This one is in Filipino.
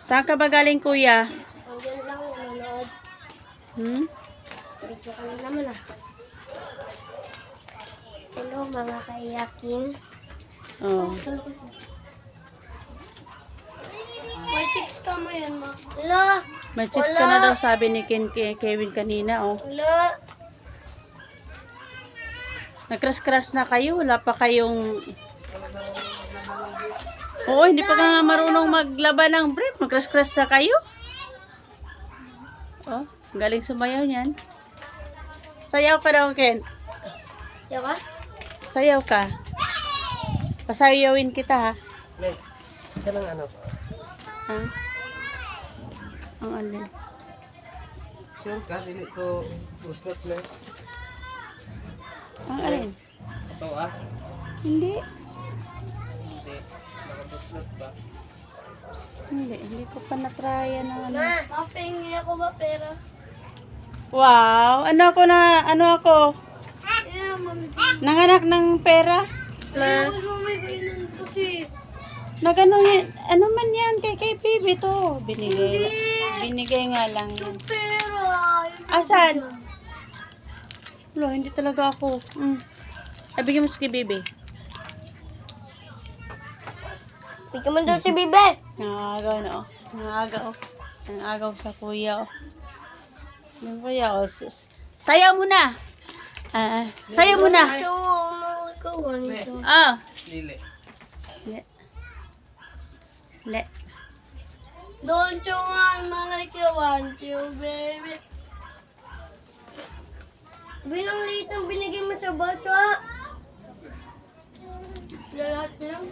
Saan ka ba galing, kuya? Hanggang lang nanonood. Medyo ka lang naman ah. Hello mga kaiyakin. Oh. May chicks ka mo yan, ma. Hello. May chicks ka na daw, sabi ni Kevin kanina, oh. Hello. Nag-crush-crush na kayo, wala pa kayong... Oo, hindi pa nga marunong maglaban ng brief. Mag-crush-crush na kayo. Oh, galing sumayaw niyan. Sayaw ka daw, Ken. Diyan ka? Sayaw ka. Pasayawin kita, ha? Len, ito lang ano. Ha? Ang alin. Sure ka, dili ko ustot na. Ang alin. Ito ah. Hindi. Hindi. Nakabustot ba? Hindi ko pa natrya na ano. Ma, mapahingi ako ba pera? Wow, ano ako? Yeah, mami. Nanganak ng pera. Ma. Mami, ganyan kasi. Nagano yan, ano man yan kay Bibi to. Binigay nga lang yan. Pera. Asan? Wala, hindi talaga ako. Ay, bigyan mo si Bibi. Bigyan mo daw si Bibe. Nangagaw na, oh. Nangagaw sa kuya, oh. Yung kuya, oh. Sayaw mo na. Sayaw mo na. So, makakawan ito. Ah. Dili. Hindi. Hindi. Don't you want me like you want you, baby? Binang liit ang binigay mo sa bata. Lahat na lang.